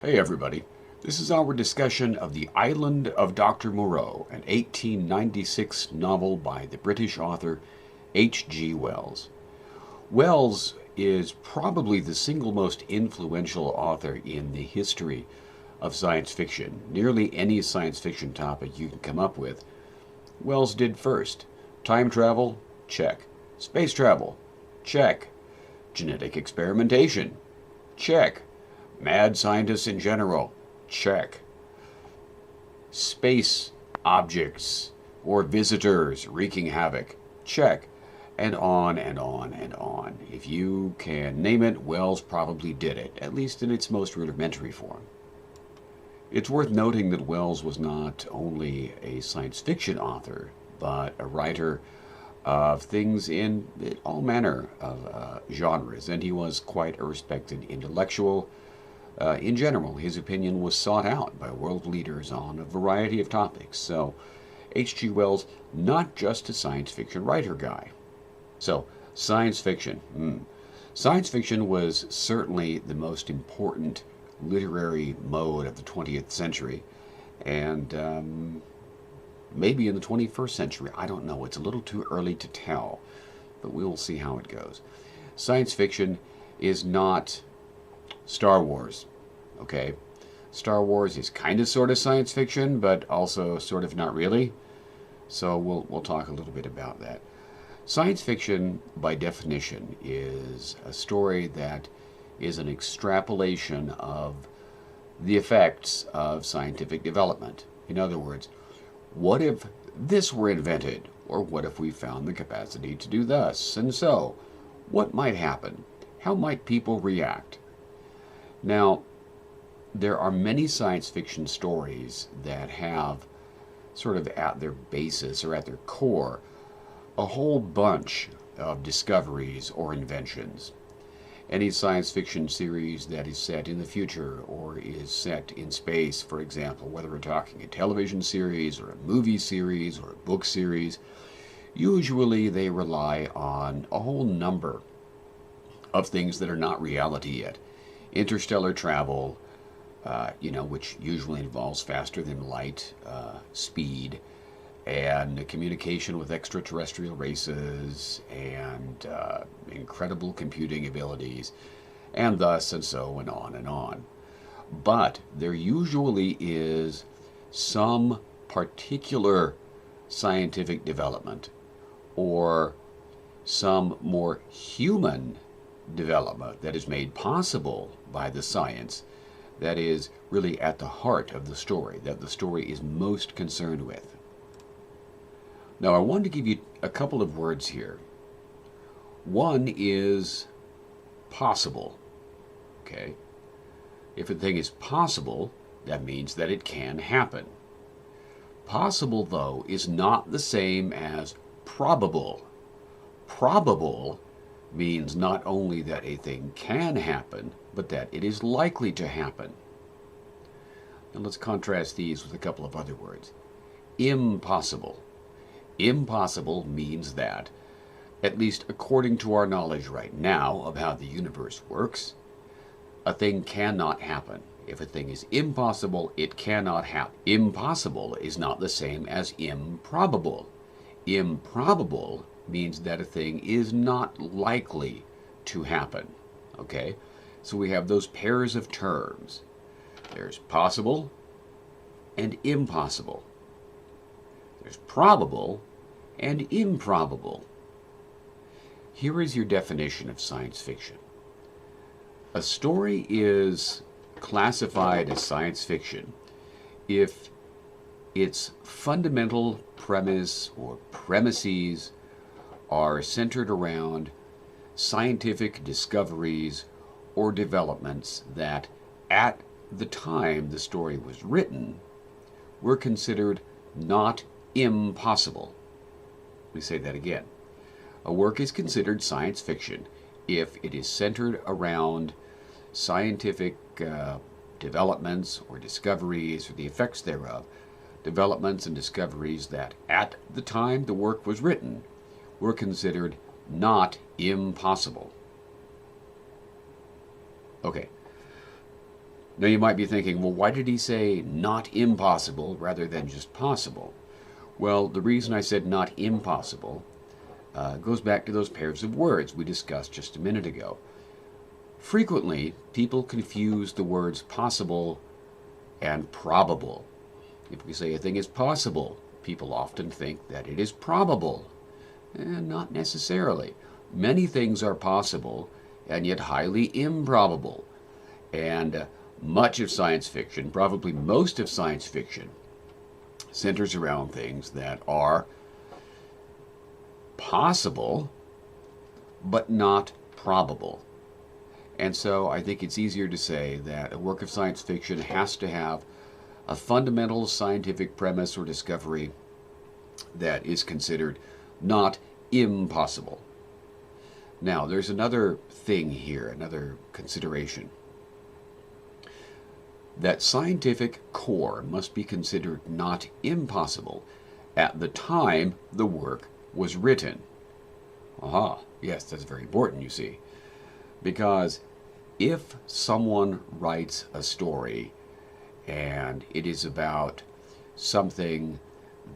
Hey everybody, this is our discussion of The Island of Dr. Moreau, an 1896 novel by the British author H.G. Wells. Wells is probably the single most influential author in the history of science fiction. Nearly any science fiction topic you can come up with, Wells did first. Time travel? Check. Space travel? Check. Genetic experimentation? Check. Mad scientists in general? Check. Space objects or visitors wreaking havoc? Check. And on and on and on. If you can name it, Wells probably did it, at least in its most rudimentary form. It's worth noting that Wells was not only a science fiction author, but a writer of things in all manner of genres, and he was quite a respected intellectual. In general, his opinion was sought out by world leaders on a variety of topics. So, H.G. Wells, not just a science fiction writer guy. So, science fiction. Science fiction was certainly the most important literary mode of the 20th century, and maybe in the 21st century. I don't know. It's a little too early to tell, but we'll see how it goes. Science fiction is not Star Wars, okay? Star Wars is kind of sort of science fiction, but also sort of not really. So we'll talk a little bit about that. Science fiction, by definition, is a story that is an extrapolation of the effects of scientific development. In other words, what if this were invented? Or what if we found the capacity to do thus and so? What might happen? How might people react? Now, there are many science fiction stories that have sort of at their basis or at their core a whole bunch of discoveries or inventions. Any science fiction series that is set in the future or is set in space, for example, whether we're talking a television series or a movie series or a book series, usually they rely on a whole number of things that are not reality yet. Interstellar travel, which usually involves faster than light speed, and communication with extraterrestrial races, and incredible computing abilities, and thus and so and on and on. But there usually is some particular scientific development or some more human development that is made possible by the science that is really at the heart of the story, that the story is most concerned with. Now, I want to give you a couple of words here. One is possible, okay? If a thing is possible, that means that it can happen. Possible, though, is not the same as probable. Probable means not only that a thing can happen, but that it is likely to happen. Now let's contrast these with a couple of other words. Impossible. Impossible means that, at least according to our knowledge right now of how the universe works, a thing cannot happen. If a thing is impossible, it cannot happen. Impossible is not the same as improbable. Improbable means that a thing is not likely to happen. Okay? So we have those pairs of terms. There's possible and impossible. There's probable and improbable. Here is your definition of science fiction. A story is classified as science fiction if its fundamental premise or premises are centered around scientific discoveries or developments that, at the time the story was written, were considered not impossible. Let me say that again. A work is considered science fiction if it is centered around scientific developments or discoveries or the effects thereof, developments and discoveries that, at the time the work was written, were considered not impossible. Okay, Now you might be thinking, well, why did he say not impossible rather than just possible? Well, the reason I said not impossible goes back to those pairs of words we discussed just a minute ago. Frequently, people confuse the words possible and probable. If we say a thing is possible, people often think that it is probable. Not necessarily. Many things are possible and yet highly improbable. And much of science fiction, probably most of science fiction, centers around things that are possible but not probable. And so I think it's easier to say that a work of science fiction has to have a fundamental scientific premise or discovery that is considered not impossible. Now, there's another thing here, another consideration. That scientific core must be considered not impossible at the time the work was written. Aha, yes, that's very important, you see. Because if someone writes a story and it is about something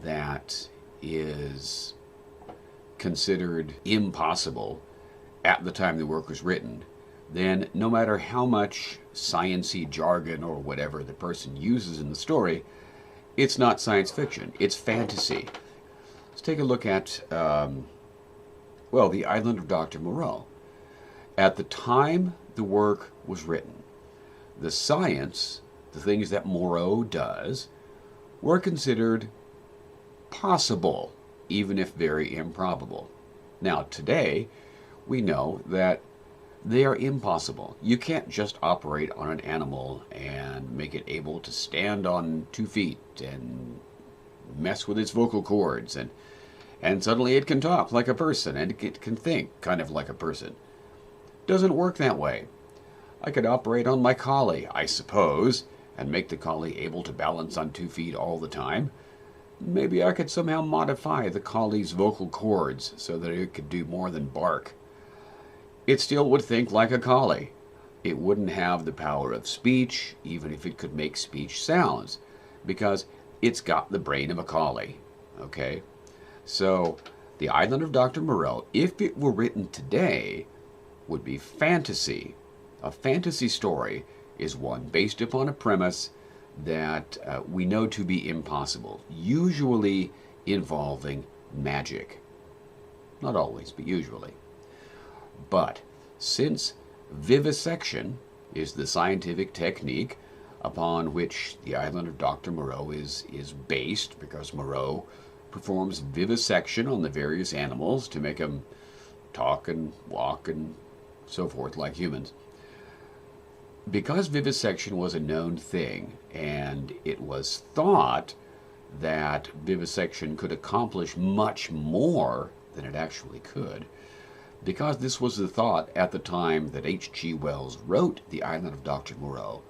that is considered impossible at the time the work was written, then no matter how much science-y jargon or whatever the person uses in the story, it's not science fiction, it's fantasy. Let's take a look at, The Island of Dr. Moreau. At the time the work was written, the science, the things that Moreau does, were considered possible, even if very improbable. Now, today, we know that they are impossible. You can't just operate on an animal and make it able to stand on 2 feet and mess with its vocal cords, and suddenly it can talk like a person and it can think kind of like a person. Doesn't work that way. I could operate on my collie, I suppose, and make the collie able to balance on 2 feet all the time. Maybe I could somehow modify the collie's vocal cords so that it could do more than bark. It still would think like a collie. It wouldn't have the power of speech, even if it could make speech sounds, because it's got the brain of a collie. Okay? So, The Island of Dr. Moreau, if it were written today, would be fantasy. A fantasy story is one based upon a premise that we know to be impossible, usually involving magic. Not always, but usually. But since vivisection is the scientific technique upon which The Island of Dr. Moreau is based, because Moreau performs vivisection on the various animals to make them talk and walk and so forth like humans. Because vivisection was a known thing, and it was thought that vivisection could accomplish much more than it actually could, because this was the thought at the time that H.G. Wells wrote The Island of Dr. Moreau,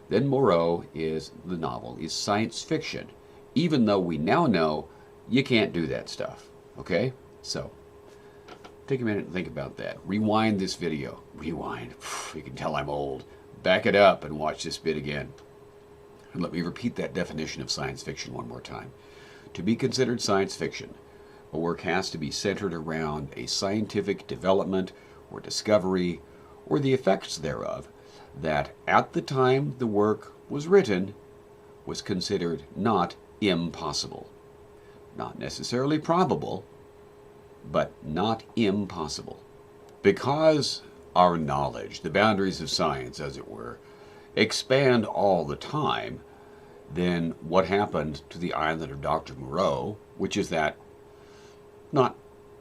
then Moreau the novel is science fiction, even though we now know you can't do that stuff. Okay? So, take a minute and think about that. Rewind this video. Rewind. You can tell I'm old. Back it up and watch this bit again. And let me repeat that definition of science fiction one more time. To be considered science fiction, a work has to be centered around a scientific development or discovery or the effects thereof that at the time the work was written was considered not impossible. Not necessarily probable, but not impossible. Because our knowledge, the boundaries of science, as it were, expand all the time, then what happened to The Island of Dr. Moreau, which is that not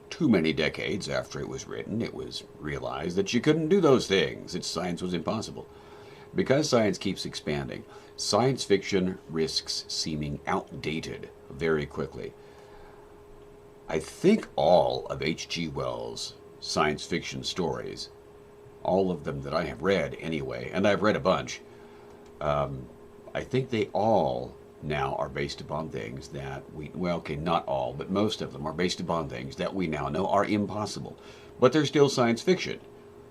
too many decades after it was written, it was realized that you couldn't do those things. Science was impossible. Because science keeps expanding, science fiction risks seeming outdated very quickly. I think all of H.G. Wells' science fiction stories, all of them that I have read anyway, and I've read a bunch, I think they all now are based upon things that not all, but most of them are based upon things that we now know are impossible. But they're still science fiction,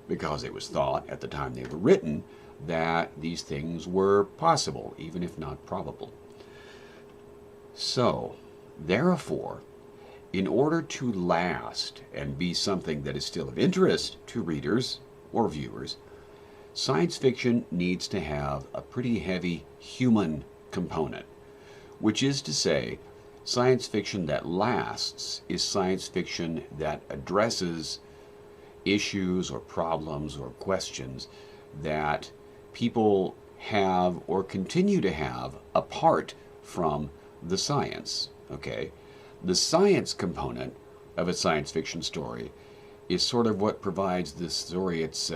because it was thought at the time they were written that these things were possible, even if not probable. So, therefore, in order to last and be something that is still of interest to readers or viewers, science fiction needs to have a pretty heavy human component, which is to say, science fiction that lasts is science fiction that addresses issues or problems or questions that people have or continue to have apart from the science. Okay? The science component of a science fiction story is sort of what provides this story its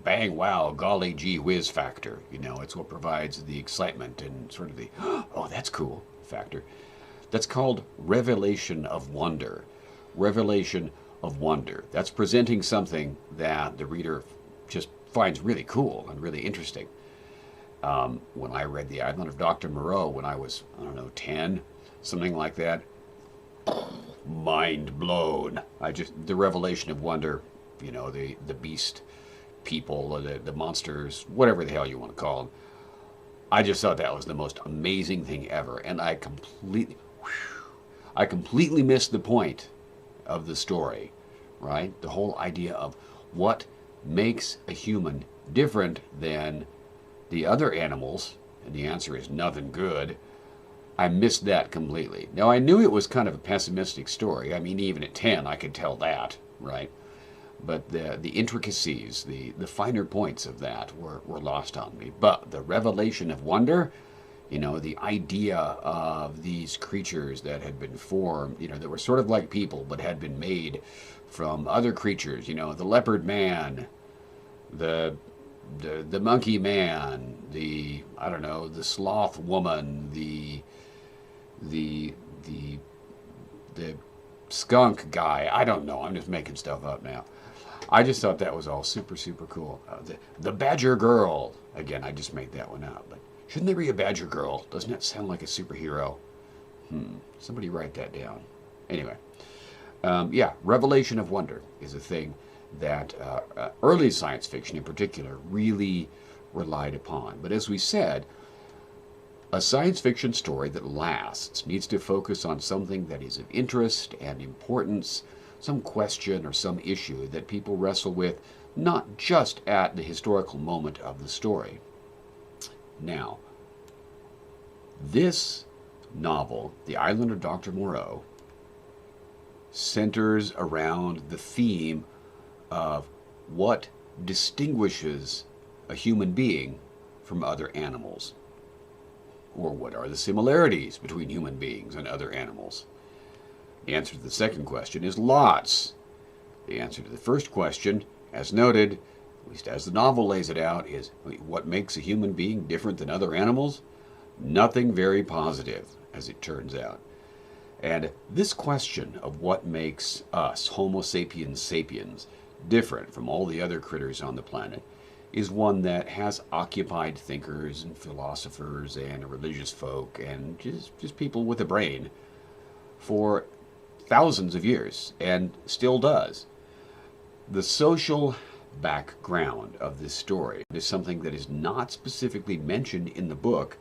bang wow golly gee whiz factor. It's what provides the excitement and sort of the oh that's cool factor. That's called revelation of wonder. Revelation of wonder. That's presenting something that the reader just finds really cool and really interesting. When I read The Island of Dr. Moreau when I was, I don't know, 10, something like that, mind blown. The revelation of wonder, the beast people, the monsters, whatever the hell you want to call them. I just thought that was the most amazing thing ever, and I completely missed the point of the story, right? The whole idea of what makes a human different than the other animals, and the answer is nothing good. I missed that completely. Now, I knew it was kind of a pessimistic story. I mean, even at 10, I could tell that, right? But the intricacies, the finer points of that were lost on me. But the revelation of wonder, the idea of these creatures that had been formed, that were sort of like people, but had been made from other creatures, the leopard man, the monkey man, the sloth woman, the skunk guy. I don't know. I'm just making stuff up now. I just thought that was all super, super cool. The badger girl. Again, I just made that one up. But shouldn't there be a badger girl? Doesn't that sound like a superhero? Somebody write that down. Anyway, revelation of wonder is a thing that early science fiction in particular really relied upon. But as we said, a science fiction story that lasts needs to focus on something that is of interest and importance, some question or some issue that people wrestle with, not just at the historical moment of the story. Now, this novel, The Island of Dr. Moreau, centers around the theme of what distinguishes a human being from other animals. Or what are the similarities between human beings and other animals? The answer to the second question is lots. The answer to the first question, as noted, at least as the novel lays it out, is what makes a human being different than other animals? Nothing very positive, as it turns out. And this question of what makes us, Homo sapiens sapiens, different from all the other critters on the planet is one that has occupied thinkers and philosophers and religious folk and just people with a brain for thousands of years, and still does. The social background of this story is something that is not specifically mentioned in the book,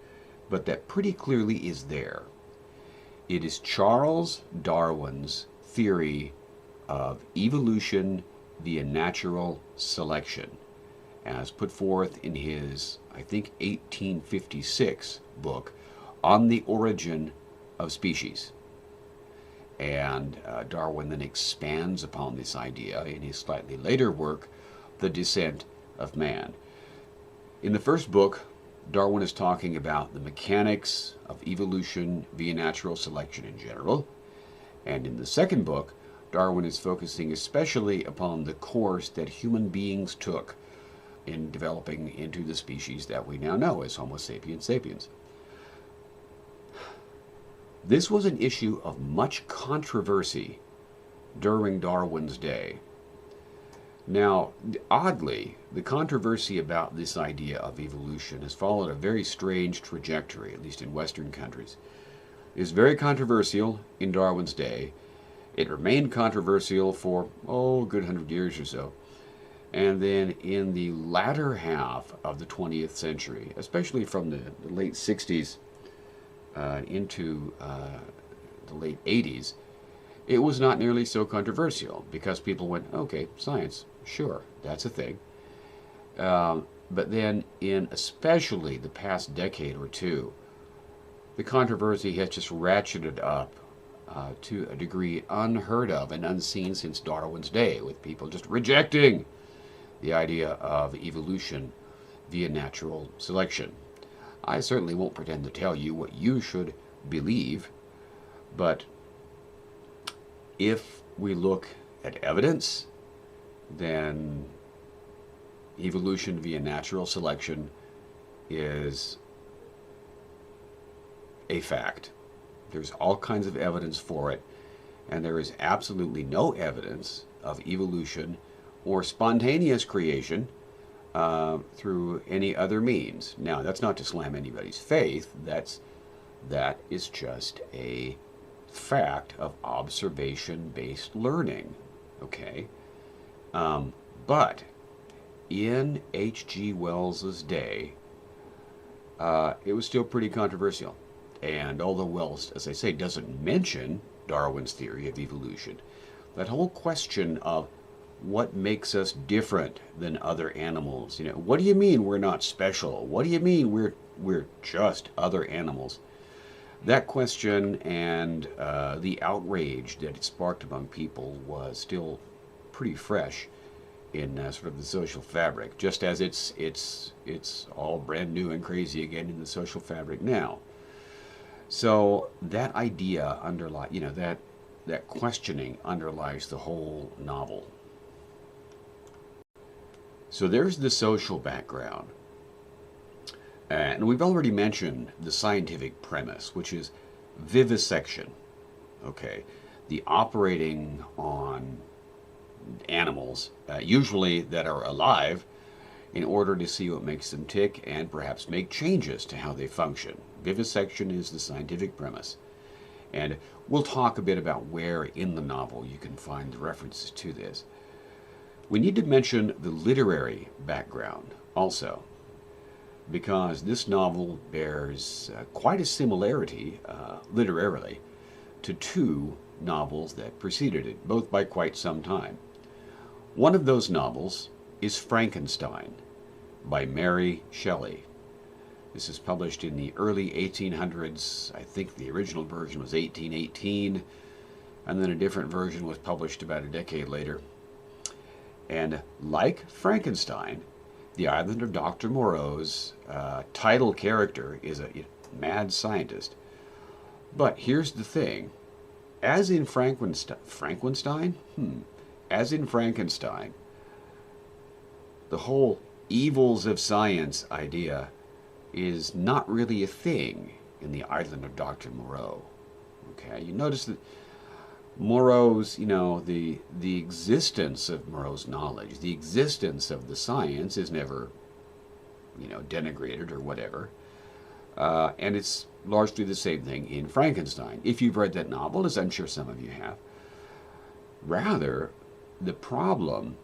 but that pretty clearly is there. It is Charles Darwin's theory of evolution via natural selection, as put forth in his, I think, 1856 book, On the Origin of Species. And Darwin then expands upon this idea in his slightly later work, The Descent of Man. In the first book, Darwin is talking about the mechanics of evolution via natural selection in general. And in the second book, Darwin is focusing especially upon the course that human beings took in developing into the species that we now know as Homo sapiens sapiens. This was an issue of much controversy during Darwin's day. Now, oddly, the controversy about this idea of evolution has followed a very strange trajectory, at least in Western countries. It was very controversial in Darwin's day. It remained controversial for, a good 100 years or so. And then in the latter half of the 20th century, especially from the late 60s into the late 80s, it was not nearly so controversial because people went, okay, science, sure, that's a thing. But then in especially the past decade or two, the controversy has just ratcheted up to a degree unheard of and unseen since Darwin's day, with people just rejecting the idea of evolution via natural selection. I certainly won't pretend to tell you what you should believe, but if we look at evidence, then evolution via natural selection is a fact. There's all kinds of evidence for it, and there is absolutely no evidence of evolution or spontaneous creation through any other means. Now, that's not to slam anybody's faith. That is just a fact of observation-based learning. Okay, but in H.G. Wells's day, it was still pretty controversial. And although Wells, as I say, doesn't mention Darwin's theory of evolution, that whole question of what makes us different than other animals, what do you mean we're not special? What do you mean we're just other animals? That question and the outrage that it sparked among people was still pretty fresh in sort of the social fabric, just as it's all brand new and crazy again in the social fabric now. So that idea that questioning underlies the whole novel. So there's the social background. And we've already mentioned the scientific premise, which is vivisection. Okay, the operating on animals, usually that are alive, in order to see what makes them tick and perhaps make changes to how they function. Vivisection is the scientific premise. And we'll talk a bit about where in the novel you can find the references to this. We need to mention the literary background also, because this novel bears quite a similarity, literarily, to two novels that preceded it, both by quite some time. One of those novels is Frankenstein by Mary Shelley. This is published in the early 1800s. I think the original version was 1818, and then a different version was published about a decade later. And like Frankenstein, the island of Dr. Moreau's title character is a mad scientist. But here's the thing. As in Frankenstein, the whole evils of science idea is not really a thing in the island of Dr. Moreau. Okay, you notice that Moreau's, the existence of Moreau's knowledge, the existence of the science is never, denigrated or whatever. And it's largely the same thing in Frankenstein, if you've read that novel, as I'm sure some of you have. Rather, the problem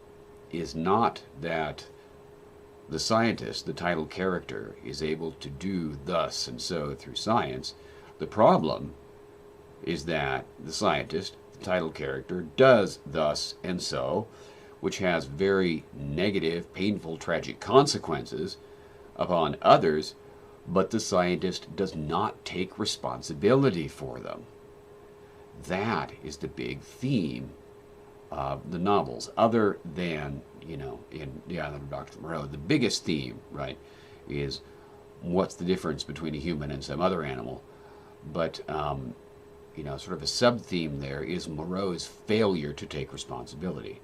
is not that the scientist, the title character, is able to do thus and so through science. The problem is that the scientist, the title character, does thus and so, which has very negative, painful, tragic consequences upon others, but the scientist does not take responsibility for them. That is the big theme of the novels, other than, in The Island of Dr. Moreau. The biggest theme, right, is what's the difference between a human and some other animal. But, sort of a sub-theme there is Moreau's failure to take responsibility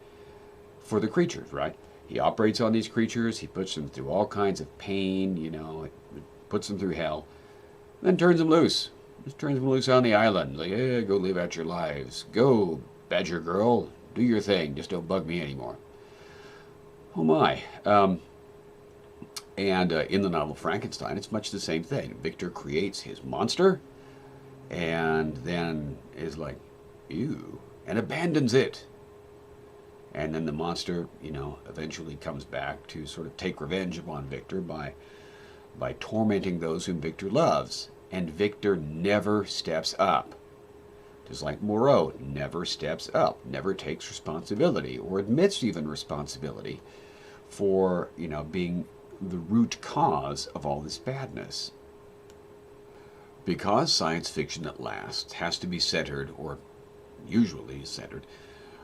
for the creatures, right? He operates on these creatures, he puts them through all kinds of pain, puts them through hell, then turns them loose. Just turns them loose on the island. Like, go live out your lives. Go, Badger Girl, do your thing. Just don't bug me anymore. Oh my. And in the novel Frankenstein, it's much the same thing. Victor creates his monster and then is like, ew, and abandons it. And then the monster, eventually comes back to sort of take revenge upon Victor by tormenting those whom Victor loves. And Victor never steps up. Just like Moreau never steps up, never takes responsibility or admits even responsibility for, being the root cause of all this badness. Because science fiction at last has to be centered, or usually centered,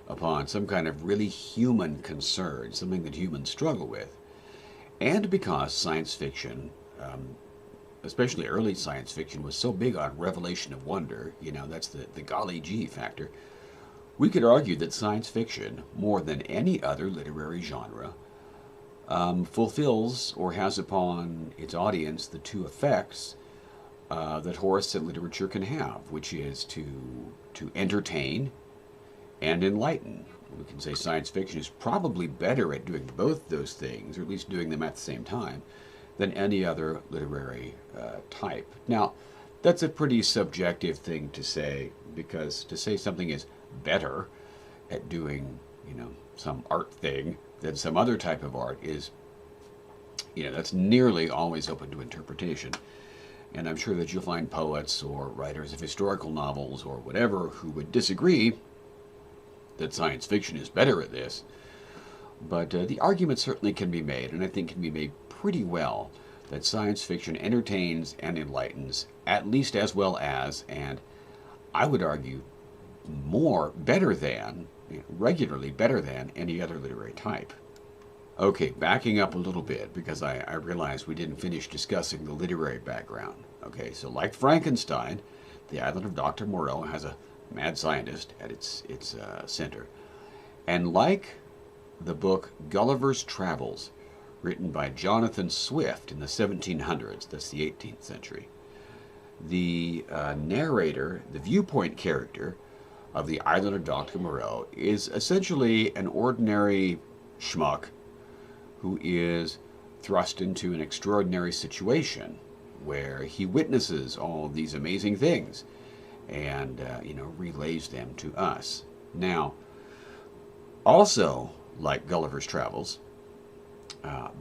upon some kind of really human concern, something that humans struggle with, and because science fiction, especially early science fiction, was so big on revelation of wonder, that's the golly gee factor, we could argue that science fiction, more than any other literary genre, fulfills or has upon its audience the two effects that Horace said literature can have, which is to entertain and enlighten. We can say science fiction is probably better at doing both those things, or at least doing them at the same time, than any other literary type. Now, that's a pretty subjective thing to say, because to say something is better at doing, some art thing than some other type of art is, that's nearly always open to interpretation. And I'm sure that you'll find poets or writers of historical novels or whatever who would disagree that science fiction is better at this. But the argument certainly can be made, and I think can be made pretty well, that science fiction entertains and enlightens at least as well as, and I would argue better than, regularly better than any other literary type. Okay, backing up a little bit, because I realized we didn't finish discussing the literary background. Okay, so like Frankenstein, The Island of Dr. Moreau has a mad scientist at its center. And like the book Gulliver's Travels, written by Jonathan Swift in the 1700s, that's the 18th century, the narrator, the viewpoint character of The Island of Dr. Moreau is essentially an ordinary schmuck who is thrust into an extraordinary situation where he witnesses all these amazing things and relays them to us. Now, also like Gulliver's Travels,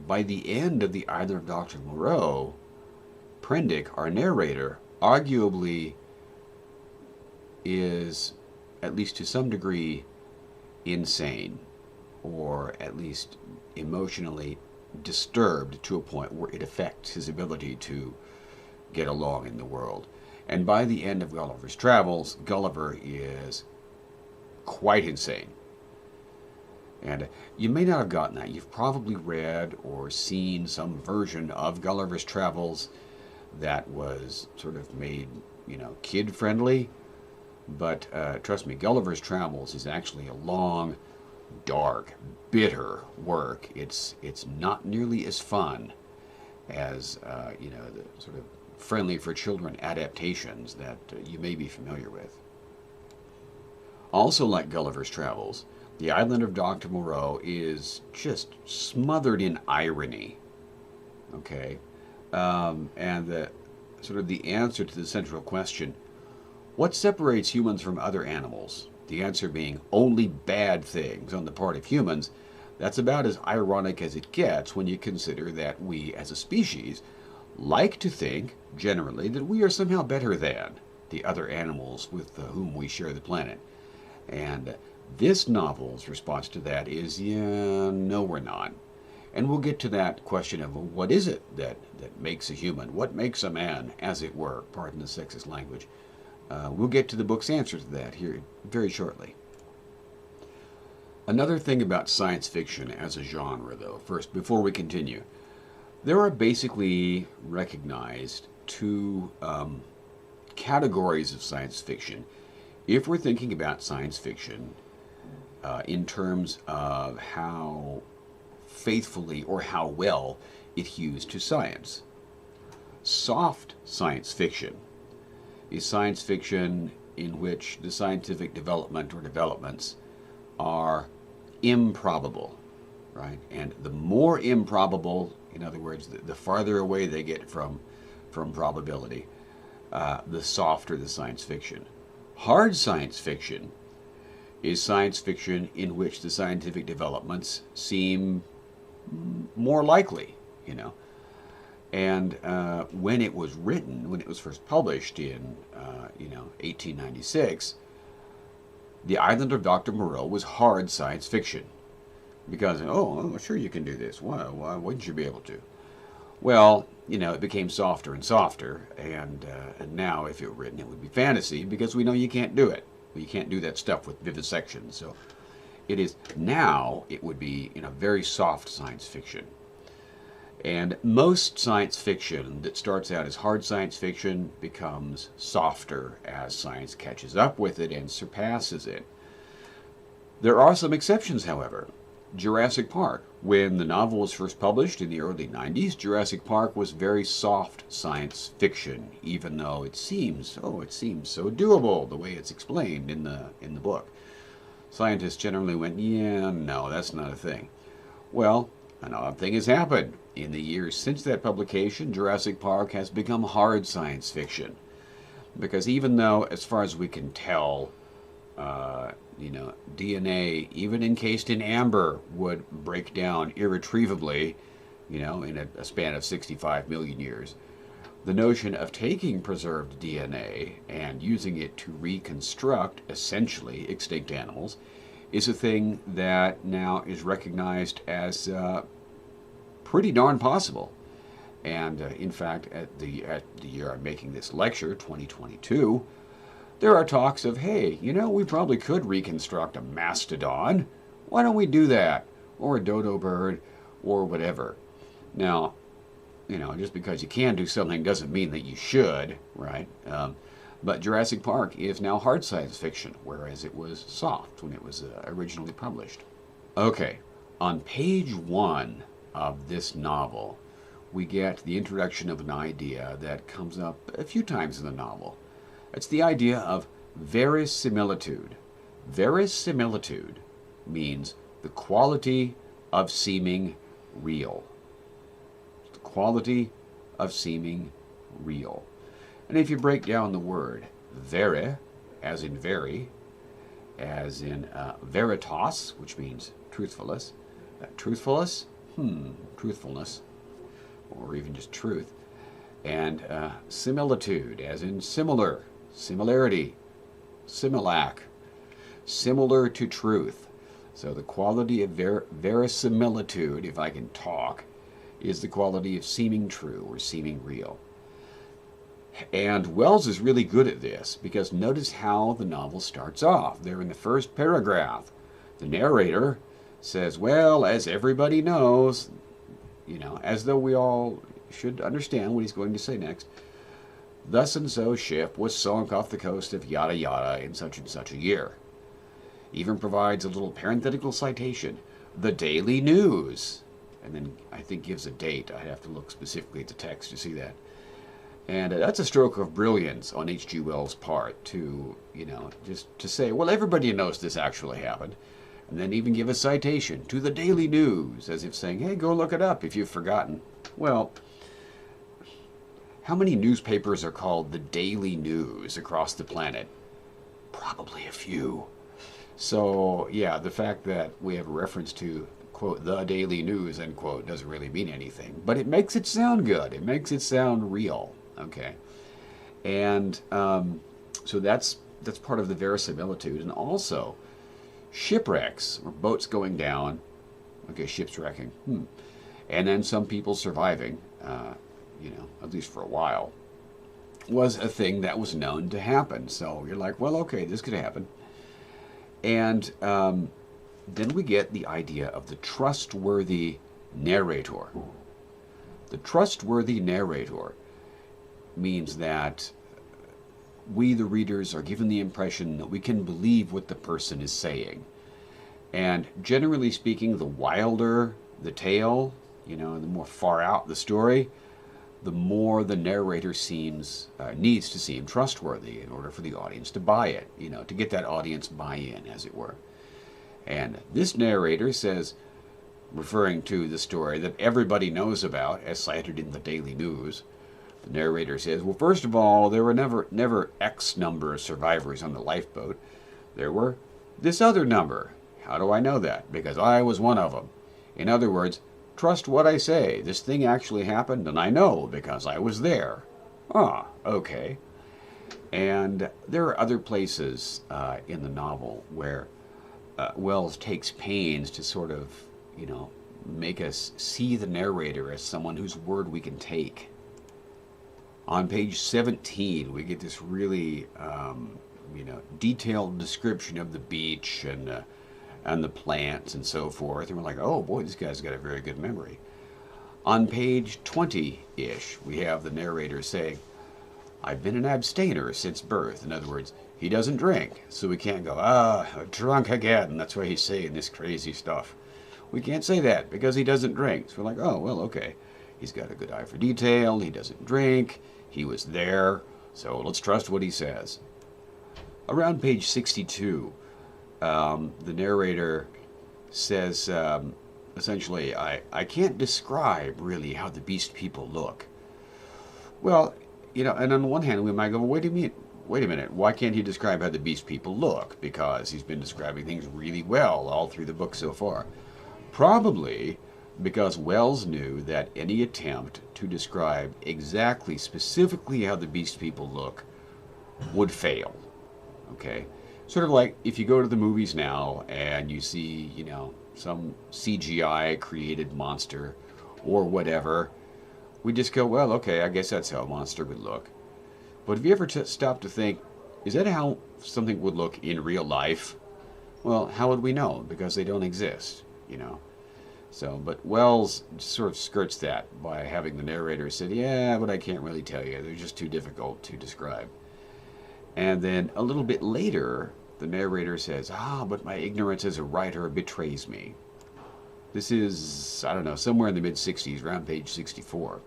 by the end of The Island of Dr. Moreau, Prendick, our narrator, arguably is, at least to some degree, insane, or at least emotionally disturbed to a point where it affects his ability to get along in the world. And by the end of Gulliver's Travels, Gulliver is quite insane. And you may not have gotten that. You've probably read or seen some version of Gulliver's Travels that was sort of made, kid-friendly. But trust me, Gulliver's Travels is actually a long, dark, bitter work. It's not nearly as fun as, the sort of friendly for children adaptations that you may be familiar with. Also like Gulliver's Travels, The Island of Dr. Moreau is just smothered in irony. Okay? And the sort of the answer to the central question, what separates humans from other animals? The answer being only bad things on the part of humans. That's about as ironic as it gets when you consider that we, as a species, like to think, generally, that we are somehow better than the other animals with whom we share the planet. And this novel's response to that is, yeah, no, we're not. And we'll get to that question of, well, what is it that makes a human? What makes a man, as it were? Pardon the sexist language. We'll get to the book's answer to that here very shortly. Another thing about science fiction as a genre, though, first, before we continue, there are basically recognized two categories of science fiction if we're thinking about science fiction in terms of how faithfully or how well it hews to science. Soft science fiction is science fiction in which the scientific development or developments are improbable, right? And the more improbable, in other words, the farther away they get from probability, the softer the science fiction. Hard science fiction is science fiction in which the scientific developments seem more likely, you know. And when it was written, when it was first published in, 1896, The Island of Dr. Moreau was hard science fiction. Because, oh, sure you can do this. Why wouldn't you be able to? Well, it became softer and softer, and now if it were written, it would be fantasy, because we know you can't do it. You can't do that stuff with vivisection. So it is now, it would be, very soft science fiction. And most science fiction that starts out as hard science fiction becomes softer as science catches up with it and surpasses it. There are some exceptions, however. Jurassic Park. When the novel was first published in the early 90s, Jurassic Park was very soft science fiction, even though it seems so doable the way it's explained in the book. Scientists generally went, yeah, no, that's not a thing. Well, an odd thing has happened. In the years since that publication, Jurassic Park has become hard science fiction. Because even though, as far as we can tell, DNA, even encased in amber, would break down irretrievably, in a span of 65 million years. The notion of taking preserved DNA and using it to reconstruct essentially extinct animals is a thing that now is recognized as pretty darn possible. And in fact, at the year I'm making this lecture, 2022, there are talks of, hey, we probably could reconstruct a mastodon. Why don't we do that? Or a dodo bird, or whatever. Now, just because you can do something doesn't mean that you should, right? But Jurassic Park is now hard science fiction, whereas it was soft when it was originally published. Okay, on page 1 of this novel, we get the introduction of an idea that comes up a few times in the novel. It's the idea of verisimilitude. Verisimilitude means the quality of seeming real. The quality of seeming real. And if you break down the word vere, as in very, as in veritas, which means truthfulness, truthfulness, or even just truth, and similitude, as in similar, similarity, similac, similar to truth. So the quality of verisimilitude, if I can talk, is the quality of seeming true or seeming real. And Wells is really good at this, because notice how the novel starts off. There in the first paragraph, the narrator says, well, as everybody knows, as though we all should understand what he's going to say next, thus and so ship was sunk off the coast of yada yada in such and such a year. Even provides a little parenthetical citation, the Daily News, and then I think gives a date. I have to look specifically at the text to see that. And that's a stroke of brilliance on H.G. Wells' part to, just to say, well, everybody knows this actually happened. And then even give a citation to the Daily News, as if saying, hey, go look it up if you've forgotten. Well, how many newspapers are called the Daily News across the planet? Probably a few. So, yeah, the fact that we have a reference to, quote, the Daily News, end quote, doesn't really mean anything. But it makes it sound good. It makes it sound real. Okay. And so that's part of the verisimilitude. And also, shipwrecks, or boats going down, okay, ships wrecking, and then some people surviving, at least for a while, was a thing that was known to happen. So you're like, well, okay, this could happen. And then we get the idea of the trustworthy narrator. The trustworthy narrator means that we, the readers, are given the impression that we can believe what the person is saying. And generally speaking, the wilder the tale, the more far out the story, the more the narrator needs to seem trustworthy in order for the audience to buy it, to get that audience buy-in, as it were. And this narrator says, referring to the story that everybody knows about, as cited in the Daily News, the narrator says, well, first of all, there were never X number of survivors on the lifeboat. There were this other number. How do I know that? Because I was one of them. In other words, trust what I say. This thing actually happened, and I know because I was there. Ah, okay. And there are other places in the novel where Wells takes pains to sort of, make us see the narrator as someone whose word we can take. On page 17, we get this really, detailed description of the beach and the plants and so forth. And we're like, oh boy, this guy's got a very good memory. On page 20-ish, we have the narrator saying, I've been an abstainer since birth. In other words, he doesn't drink, so we can't go, drunk again. That's why he's saying this crazy stuff. We can't say that because he doesn't drink. So we're like, oh, well, okay. He's got a good eye for detail. He doesn't drink. He was there. So let's trust what he says. Around page 62, the narrator says, essentially, I can't describe really how the beast people look. Well, and on the one hand, we might go, well, wait a minute, why can't he describe how the beast people look? Because he's been describing things really well all through the book so far. Probably because Wells knew that any attempt to describe exactly, specifically how the beast people look would fail. Okay? Sort of like if you go to the movies now and you see, some CGI created monster or whatever, we just go, well, okay, I guess that's how a monster would look. But have you ever stopped to think, is that how something would look in real life? Well, how would we know? Because they don't exist, So, but Wells sort of skirts that by having the narrator say, yeah, but I can't really tell you. They're just too difficult to describe. And then a little bit later, the narrator says, but my ignorance as a writer betrays me. This is, I don't know, somewhere in the mid-60s, around page 64.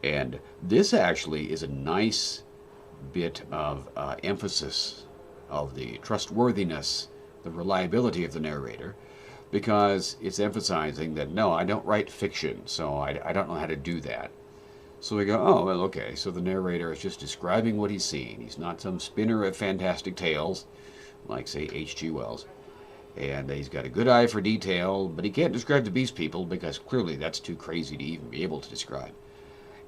And this actually is a nice bit of emphasis of the trustworthiness, the reliability of the narrator, because it's emphasizing that, no, I don't write fiction, so I don't know how to do that. So we go, oh, well, okay, so the narrator is just describing what he's seen. He's not some spinner of fantastic tales, like, say, H.G. Wells. And he's got a good eye for detail, but he can't describe the beast people because clearly that's too crazy to even be able to describe.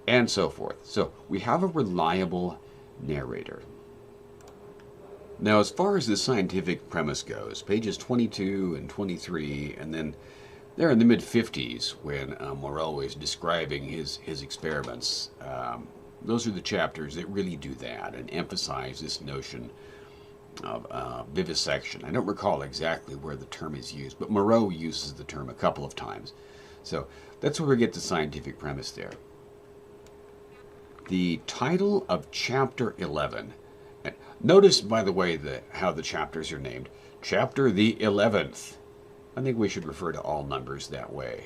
And so forth. So we have a reliable narrator. Now, as far as the scientific premise goes, pages 22 and 23, and then they're in the mid-50s when Moreau is describing his experiments. Those are the chapters that really do that and emphasize this notion of vivisection. I don't recall exactly where the term is used, but Moreau uses the term a couple of times. So that's where we get the scientific premise there. The title of chapter 11. And notice, by the way, how the chapters are named. Chapter the 11th. I think we should refer to all numbers that way.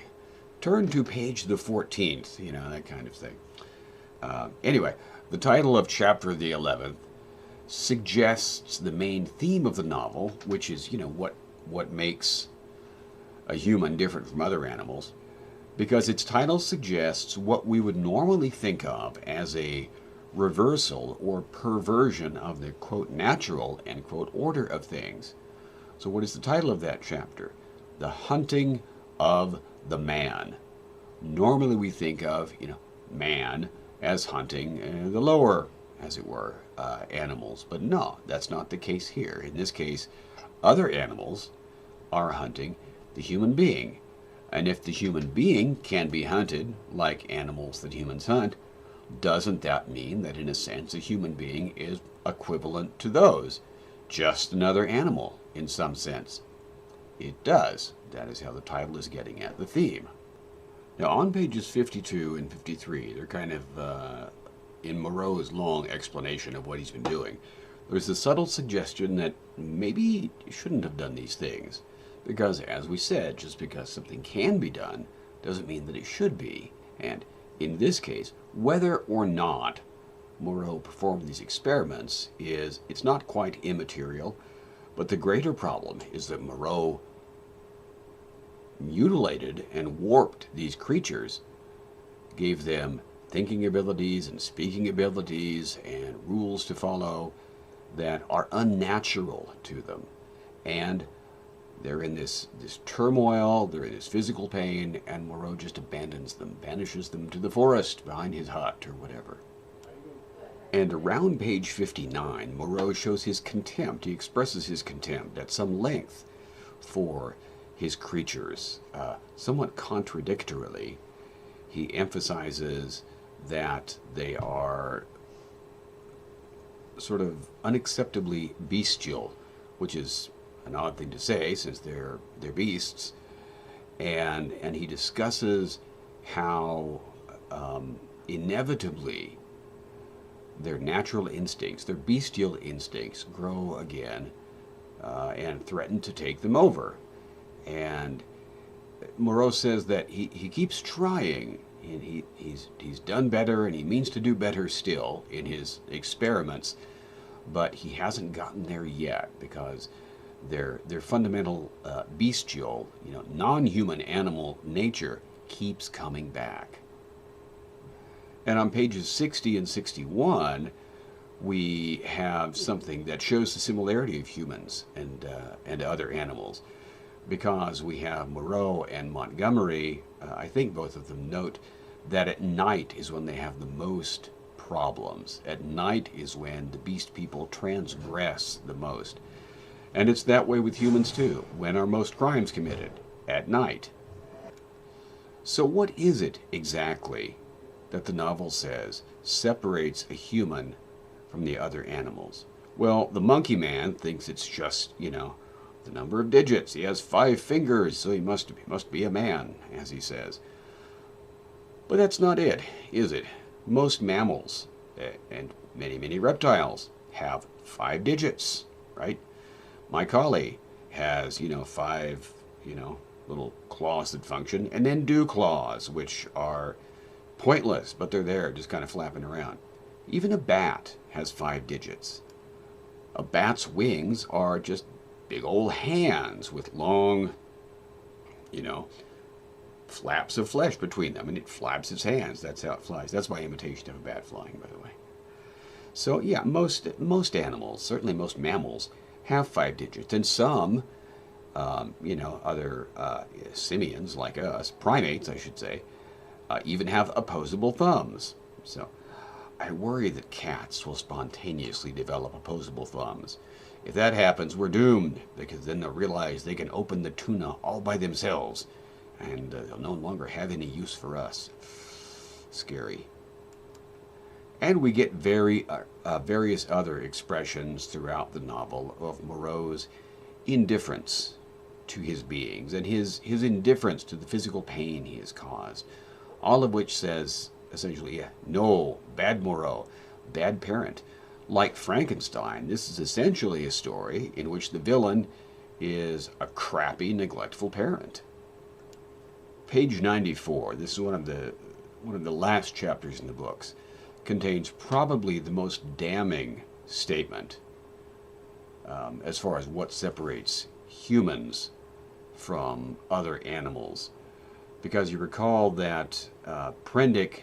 Turn to page the 14th, that kind of thing. Anyway, the title of chapter the 11th suggests the main theme of the novel, which is, what makes a human different from other animals, because its title suggests what we would normally think of as a reversal or perversion of the, quote, natural, end quote, order of things. So what is the title of that chapter? The Hunting of the Man. Normally we think of, man as hunting the lower, as it were, animals. But no, that's not the case here. In this case, other animals are hunting the human being. And if the human being can be hunted like animals that humans hunt, doesn't that mean that in a sense a human being is equivalent to those? Just another animal in some sense. It does. That is how the title is getting at the theme. Now on pages 52 and 53, they're kind of in Moreau's long explanation of what he's been doing. There's a subtle suggestion that maybe he shouldn't have done these things. Because, as we said, just because something can be done doesn't mean that it should be. And in this case, whether or not Moreau performed these experiments it's not quite immaterial, but the greater problem is that Moreau mutilated and warped these creatures, gave them thinking abilities and speaking abilities and rules to follow that are unnatural to them. And they're in this turmoil, they're in this physical pain, and Moreau just abandons them, banishes them to the forest behind his hut or whatever. And around page 59, Moreau shows his contempt. He expresses his contempt at some length for his creatures. Somewhat contradictorily, he emphasizes that they are sort of unacceptably bestial, which is an odd thing to say since they're beasts. And he discusses how inevitably their natural instincts, their bestial instincts, grow again and threaten to take them over. And Moreau says that he keeps trying, and he's done better, and he means to do better still in his experiments, but he hasn't gotten there yet because their fundamental bestial, non-human animal nature keeps coming back. And on pages 60 and 61, we have something that shows the similarity of humans and other animals, because we have Moreau and Montgomery, I think both of them note that at night is when they have the most problems. At night is when the beast people transgress the most. And it's that way with humans too. When are most crimes committed? At night. So what is it exactly that the novel says separates a human from the other animals? Well, the monkey man thinks it's just, the number of digits. He has 5 fingers, so he must be a man, as he says. But that's not it, is it? Most mammals and many reptiles have 5 digits, right? My collie has, 5, little claws that function, and then dew claws, which are pointless, but they're there, just kind of flapping around. Even a bat has 5 digits. A bat's wings are just big old hands with long, flaps of flesh between them, and it flaps its hands. That's how it flies. That's my imitation of a bat flying, by the way. So yeah, most animals, certainly most mammals, have 5 digits, and some, other simians like us, primates, I should say, even have opposable thumbs. So I worry that cats will spontaneously develop opposable thumbs. If that happens, we're doomed, because then they'll realize they can open the tuna all by themselves, and they'll no longer have any use for us. Scary. And we get various other expressions throughout the novel of Moreau's indifference to his beings and his indifference to the physical pain he has caused. All of which says, essentially, no, bad Moreau, bad parent. Like Frankenstein, this is essentially a story in which the villain is a crappy, neglectful parent. Page 94, this is one of the last chapters in the books, contains probably the most damning statement as far as what separates humans from other animals. Because you recall that Prendick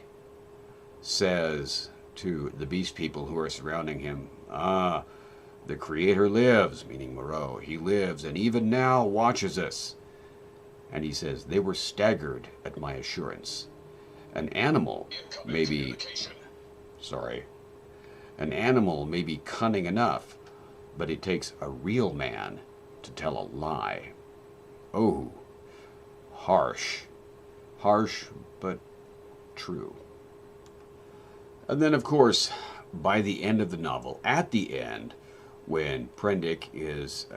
says to the beast people who are surrounding him, the Creator lives, meaning Moreau. He lives, and even now watches us. And he says, they were staggered at my assurance. An animal may be cunning enough, but it takes a real man to tell a lie. Oh, harsh, but true. And then, of course, by the end of the novel, at the end, when Prendick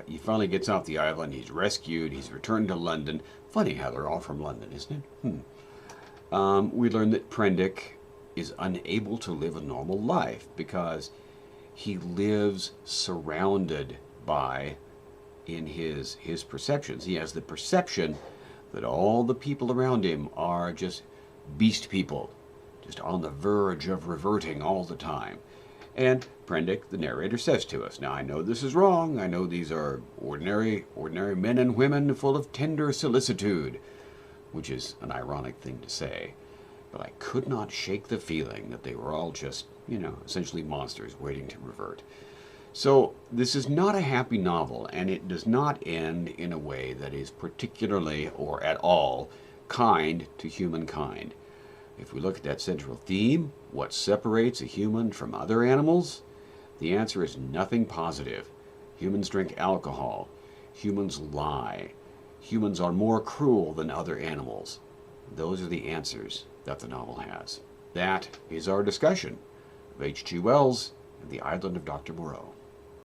he finally gets off the island, he's rescued, he's returned to London. Funny how they're all from London, isn't it? We learn that Prendick is unable to live a normal life because he lives surrounded by, in his perceptions, he has the perception that all the people around him are just beast people, just on the verge of reverting all the time. And Prendick, the narrator, says to us, now I know this is wrong, I know these are ordinary men and women full of tender solicitude, which is an ironic thing to say, but I could not shake the feeling that they were all just, essentially monsters waiting to revert. So, this is not a happy novel, and it does not end in a way that is particularly or at all kind to humankind. If we look at that central theme, what separates a human from other animals? The answer is nothing positive. Humans drink alcohol. Humans lie. Humans are more cruel than other animals. Those are the answers that the novel has. That is our discussion of H.G. Wells and the Island of Dr. Moreau.